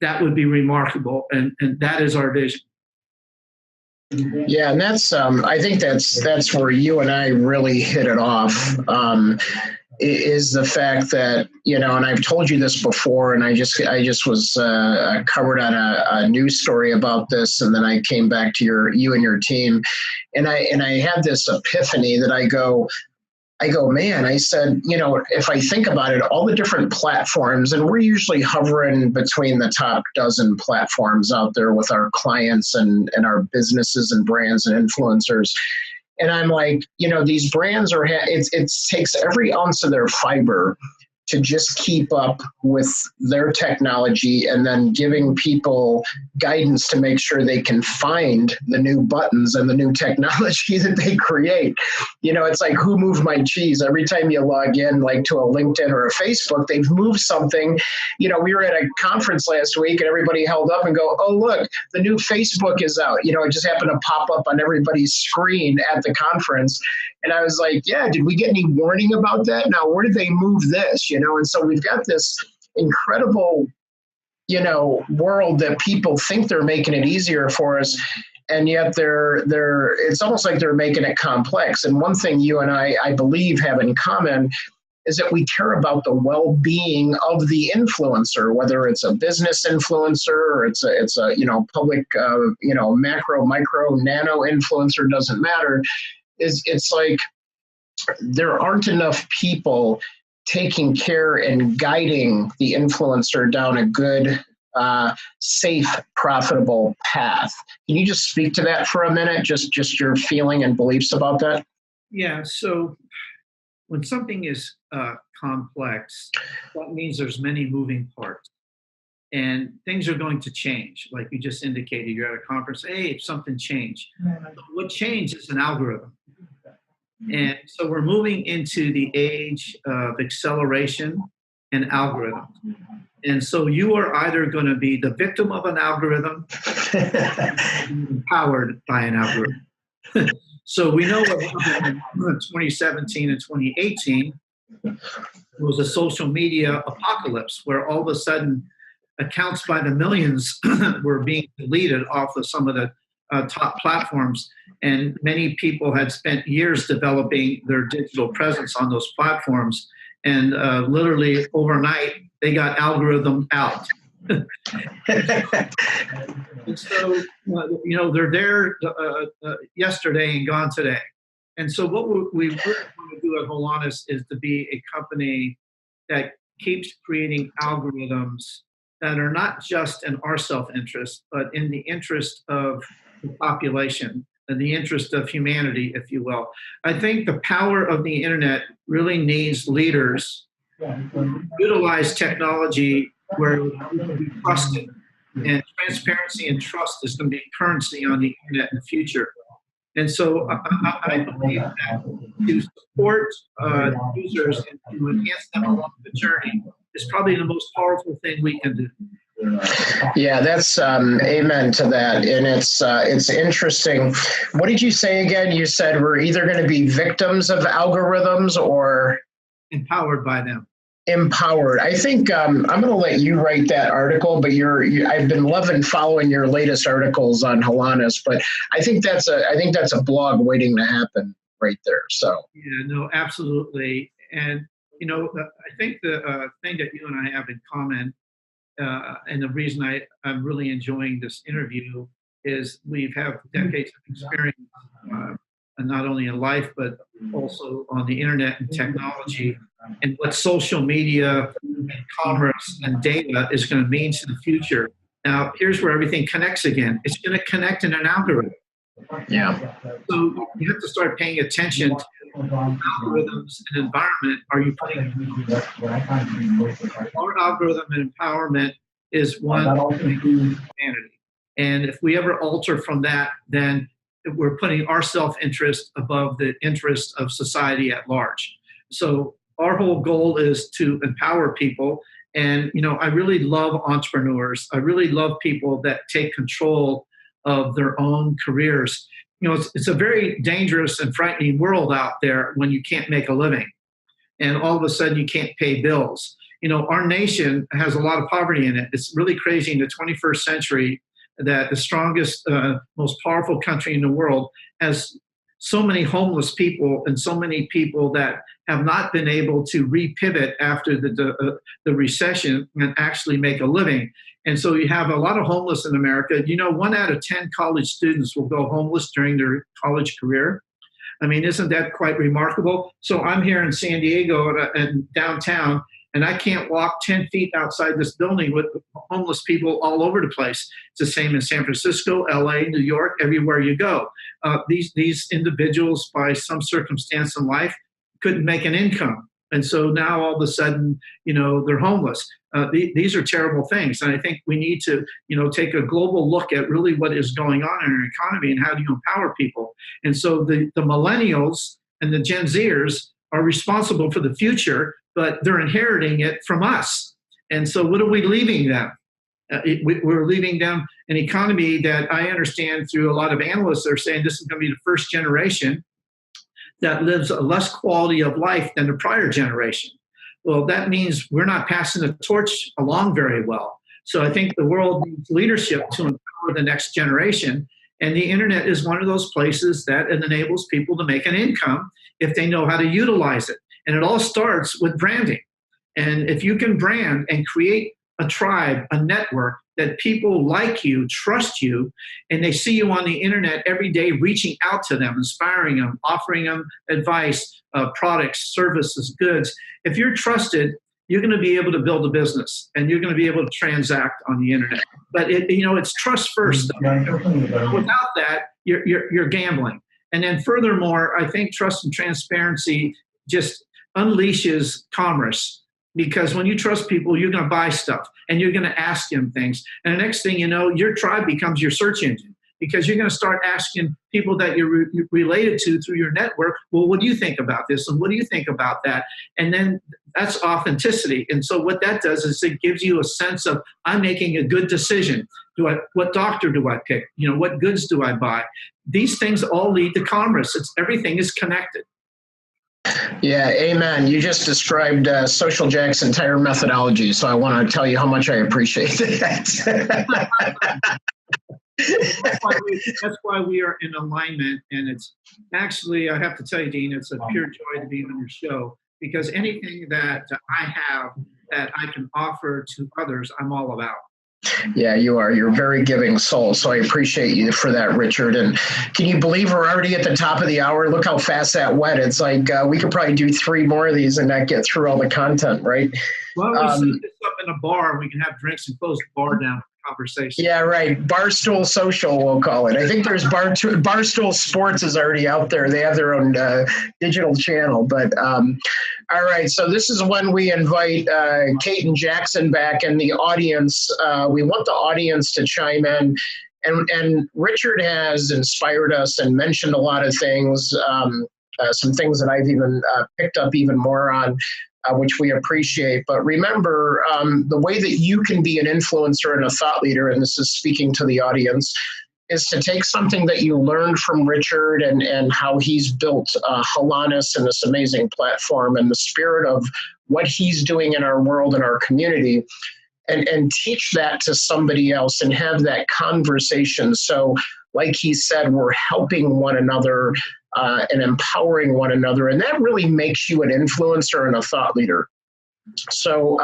that would be remarkable. And that is our vision. Yeah, and that's I think that's where you and I really hit it off. Is the fact that, and I've told you this before, and I just was covered on a news story about this, and then I came back to you and your team, and I had this epiphany that I go, man, I said, if I think about it, all the different platforms, and we're usually hovering between the top dozen platforms out there with our clients and our businesses and brands and influencers. And I'm like, these brands it takes every ounce of their fiber to just keep up with their technology, and then giving people guidance to make sure they can find the new buttons and the new technology that they create. It's like, who moved my cheese? Every time you log in, like to a LinkedIn or a Facebook, they've moved something. We were at a conference last week, and everybody held up and go, oh, look, the new Facebook is out. It just happened to pop up on everybody's screen at the conference. And I was like, yeah, did we get any warning about that? Now, where did they move this? And so we've got this incredible, world that people think they're making it easier for us. And yet it's almost like they're making it complex. And one thing you and I believe have in common is that we care about the well-being of the influencer, whether it's a business influencer or it's a public, macro, micro, nano influencer, doesn't matter. It's like there aren't enough people taking care and guiding the influencer down a good safe, profitable path. Can you just speak to that for a minute? Just your feeling and beliefs about that? Yeah. So when something is complex, that means there's many moving parts. And things are going to change. Like you just indicated, you're at a conference, hey, something changed. What changed is an algorithm. And so we're moving into the age of acceleration and algorithms. And so you are either going to be the victim of an algorithm or empowered by an algorithm. So we know what happened in 2017 and 2018 was a social media apocalypse where all of a sudden accounts by the millions were being deleted off of some of the top platforms. And many people had spent years developing their digital presence on those platforms. And literally overnight, they got algorithm out. And so, they're there yesterday and gone today. And so what we really want to do at Hollis is to be a company that keeps creating algorithms that are not just in our self-interest, but in the interest of the population and the interest of humanity, if you will. I think the power of the internet really needs leaders who utilize technology where we can be trusted. And transparency and trust is going to be currency on the internet in the future. And so I believe that to support users and to enhance them along the journey is probably the most powerful thing we can do. Yeah, that's amen to that. And it's interesting. What did you say again? You said we're either going to be victims of algorithms or empowered by them. Empowered. I think I'm going to let you write that article, but I've been loving following your latest articles on Hollis, but I think that's a blog waiting to happen right there. So yeah, no, absolutely. And I think the thing that you and I have in common, and the reason I'm really enjoying this interview is we have decades of experience, and not only in life, but also on the internet and technology, and what social media and commerce and data is going to mean to the future. Now, here's where everything connects again. It's going to connect in an algorithm. Yeah. So you have to start paying attention to algorithms and environment. Are you putting our algorithm and empowerment is one of humanity. And if we ever alter from that, then we're putting our self-interest above the interest of society at large. So our whole goal is to empower people. And, I really love entrepreneurs. I really love people that take control of their own careers. It's a very dangerous and frightening world out there when you can't make a living and all of a sudden you can't pay bills. Our nation has a lot of poverty in it. It's really crazy in the 21st century that the strongest, most powerful country in the world has so many homeless people and so many people that have not been able to repivot after the recession and actually make a living. And so you have a lot of homeless in America. 1 out of 10 college students will go homeless during their college career. I mean, isn't that quite remarkable? So I'm here in San Diego and downtown, and I can't walk 10 feet outside this building with homeless people all over the place. It's the same in San Francisco, LA, New York, everywhere you go. These individuals, by some circumstance in life, couldn't make an income. And so now all of a sudden, they're homeless. These are terrible things. And I think we need to, take a global look at really what is going on in our economy and how do you empower people. And so the millennials and the Gen Zers are responsible for the future, but they're inheriting it from us. And so what are we leaving them? We're leaving them an economy that I understand through a lot of analysts are saying this is going to be the first generation that lives a less quality of life than the prior generation. Well, that means we're not passing the torch along very well. So I think the world needs leadership to empower the next generation. And the internet is one of those places that enables people to make an income if they know how to utilize it. And it all starts with branding. And if you can brand and create a tribe, a network that people like you, trust you, and they see you on the internet every day, reaching out to them, inspiring them, offering them advice, products, services, goods. If you're trusted, you're going to be able to build a business and you're going to be able to transact on the internet. But it's trust first. Without that, you're gambling. And then furthermore, I think trust and transparency just unleashes commerce, because when you trust people, you're going to buy stuff and you're going to ask them things. And the next thing you know, your tribe becomes your search engine, because you're going to start asking people that you're related to through your network, well, what do you think about this? And what do you think about that? And then that's authenticity. And so what that does is it gives you a sense of, I'm making a good decision. What doctor do I pick? What goods do I buy? These things all lead to commerce. Everything is connected. Yeah, amen. You just described Social Jack's entire methodology, so I want to tell you how much I appreciate that. That's why we are in alignment, and it's actually, I have to tell you, Dean, it's a pure joy to be on your show, because anything that I have that I can offer to others, I'm all about. Yeah, you are. You're a very giving soul. So I appreciate you for that, Richard. And can you believe we're already at the top of the hour? Look how fast that went. It's like we could probably do 3 more of these and not get through all the content, right? Well, we set this up in a bar. We can have drinks and close the bar down for conversation. Yeah, right. Barstool Social, we'll call it. I think there's Barstool Sports is already out there. They have their own digital channel. But all right, so this is when we invite Kate and Jackson back in the audience. We want the audience to chime in. And Richard has inspired us and mentioned a lot of things, some things that I've even picked up even more on, which we appreciate. But remember, the way that you can be an influencer and a thought leader, and this is speaking to the audience, is to take something that you learned from Richard and how he's built Hollis and this amazing platform and the spirit of what he's doing in our world and our community, and teach that to somebody else and have that conversation. So like he said, we're helping one another and empowering one another. And that really makes you an influencer and a thought leader. So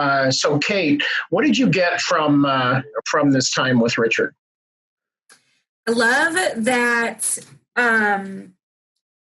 Kate, what did you get from this time with Richard? I love that,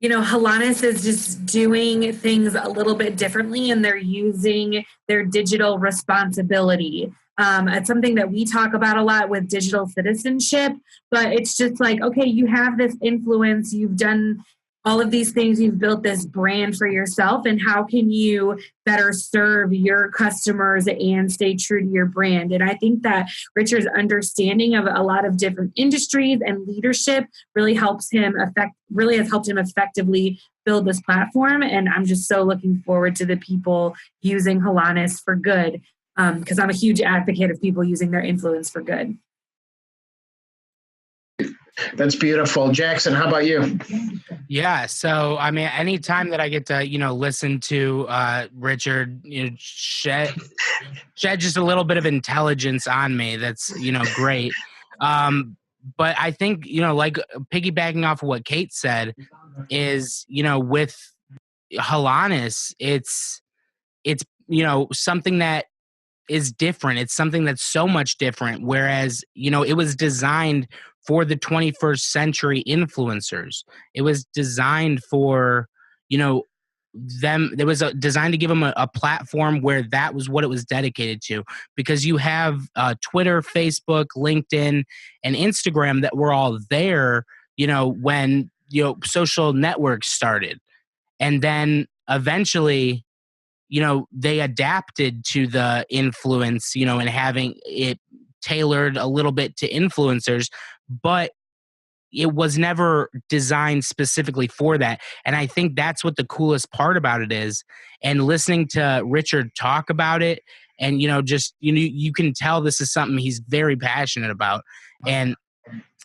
Hollis is just doing things a little bit differently, and they're using their digital responsibility. It's something that we talk about a lot with digital citizenship, but it's just like, okay, you have this influence, you've done all of these things, you've built this brand for yourself, and how can you better serve your customers and stay true to your brand? And I think that Richard's understanding of a lot of different industries and leadership really has helped him effectively build this platform. And I'm just so looking forward to the people using Hollis for good, because I'm a huge advocate of people using their influence for good. That's beautiful. Jackson, how about you? Yeah. So, I mean, anytime that I get to, listen to Richard, shed just a little bit of intelligence on me, that's, great. But I think, like piggybacking off of what Kate said is, with Hollis, it's something that is different. It's something that's so much different. Whereas, it was designed for the 21st century influencers. It was designed for, them. It was designed to give them a platform where that was what it was dedicated to. Because you have Twitter, Facebook, LinkedIn, and Instagram that were all there, when, social networks started. And then eventually, they adapted to the influence, and having it tailored a little bit to influencers, but it was never designed specifically for that. And I think that's what the coolest part about it is. And listening to Richard talk about it, and, you can tell this is something he's very passionate about. And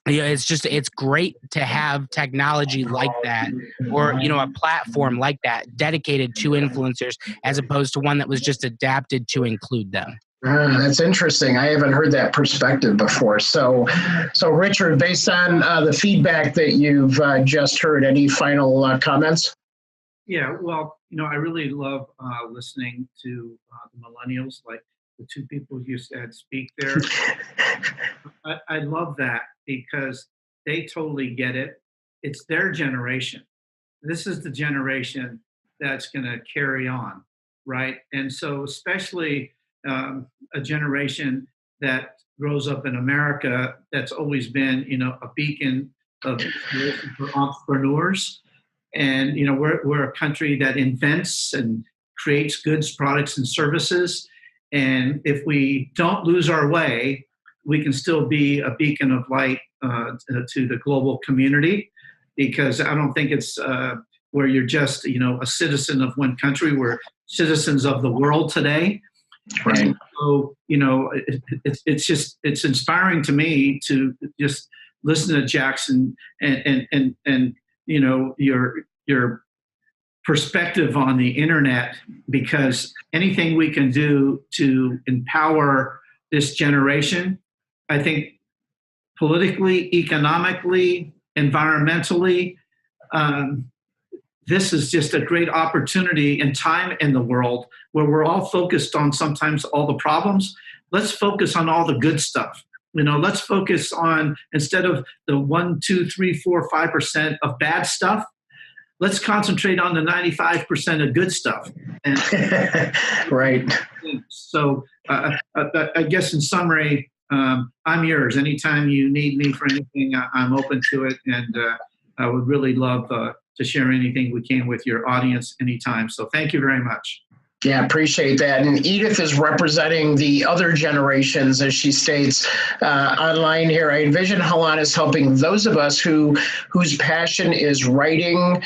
it's great to have technology like that, or, a platform like that dedicated to influencers, as opposed to one that was just adapted to include them. That's interesting. I haven't heard that perspective before. So Richard, based on the feedback that you've just heard, any final comments? Yeah, well, I really love listening to the millennials, like the 2 people you said speak there. I love that because they totally get it. It's their generation. This is the generation that's going to carry on. right? And so, especially a generation that grows up in America that's always been, a beacon of inspiration for entrepreneurs. And we're a country that invents and creates goods, products, and services. And if we don't lose our way, we can still be a beacon of light to the global community. Because I don't think it's where you're just a citizen of one country. We're citizens of the world today. Right. And so it's inspiring to me to just listen to Jackson and your perspective on the internet, because anything we can do to empower this generation, I think politically, economically, environmentally, this is just a great opportunity and time in the world where we're all focused on sometimes all the problems. Let's focus on all the good stuff. Let's focus on, instead of the 1, 2, 3, 4, 5% of bad stuff, let's concentrate on the 95% of good stuff. And right. So I guess in summary, I'm yours. Anytime you need me for anything, I'm open to it. And I would really love to share anything we can with your audience anytime. So thank you very much. Yeah, appreciate that. And Edith is representing the other generations, as she states online here. I envision Hollis helping those of us whose passion is writing,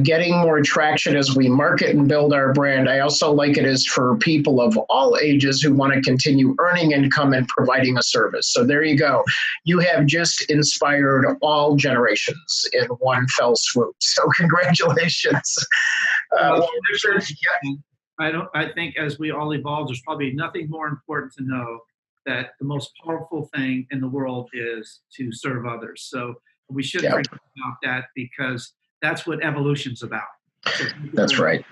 getting more traction as we market and build our brand. I also like it as for people of all ages who want to continue earning income and providing a service. So there you go. You have just inspired all generations in one fell swoop. So congratulations. Richard, yeah. I think as we all evolve, there's probably nothing more important to know that the most powerful thing in the world is to serve others. So we shouldn't forget about that, because that's what evolution's about. So that's right.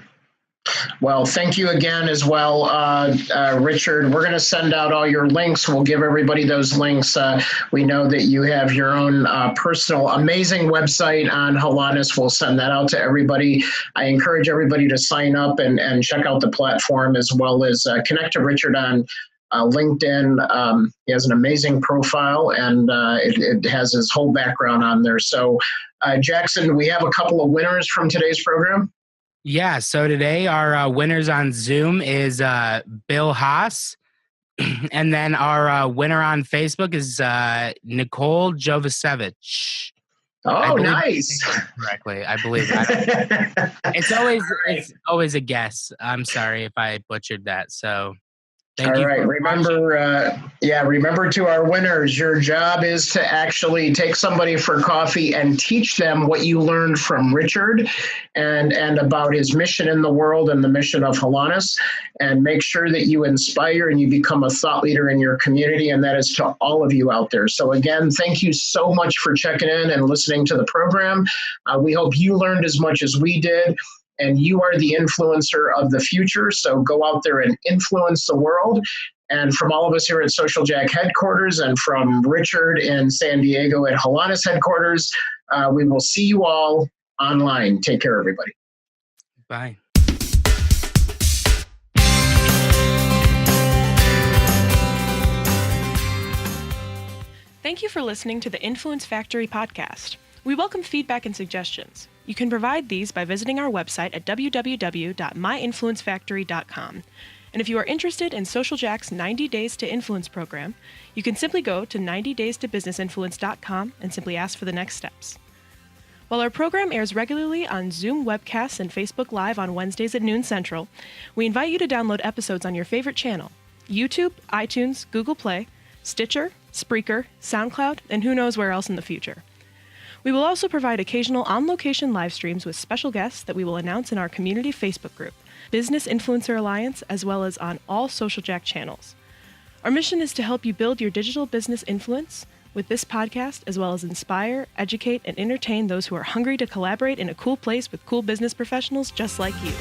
Well, thank you again as well, Richard. We're going to send out all your links. We'll give everybody those links. We know that you have your own personal amazing website on Hollis. We'll send that out to everybody. I encourage everybody to sign up and check out the platform, as well as connect to Richard on LinkedIn. He has an amazing profile, and it has his whole background on there. So, Jackson, we have a couple of winners from today's program. Yeah, so today our winners on Zoom is Bill Haas, and then our winner on Facebook is Nicole Jovasevich. Oh, nice! Correctly, I believe. It's always a guess. I'm sorry if I butchered that. So. Thank you. Right. Remember to our winners, your job is to actually take somebody for coffee and teach them what you learned from Richard and about his mission in the world and the mission of Hollis, and make sure that you inspire and you become a thought leader in your community. And that is to all of you out there. So again, thank you so much for checking in and listening to the program. We hope you learned as much as we did. And you are the influencer of the future. So go out there and influence the world. And from all of us here at Social Jack headquarters, and from Richard in San Diego at Hollis headquarters, we will see you all online. Take care, everybody. Bye. Thank you for listening to the Influence Factory podcast. We welcome feedback and suggestions. You can provide these by visiting our website at www.myinfluencefactory.com. And if you are interested in Social Jack's 90 Days to Influence program, you can simply go to 90daystobusinessinfluence.com and simply ask for the next steps. While our program airs regularly on Zoom webcasts and Facebook Live on Wednesdays at noon Central, we invite you to download episodes on your favorite channel: YouTube, iTunes, Google Play, Stitcher, Spreaker, SoundCloud, and who knows where else in the future. We will also provide occasional on-location live streams with special guests that we will announce in our community Facebook group, Business Influencer Alliance, as well as on all Social Jack channels. Our mission is to help you build your digital business influence with this podcast, as well as inspire, educate, and entertain those who are hungry to collaborate in a cool place with cool business professionals just like you.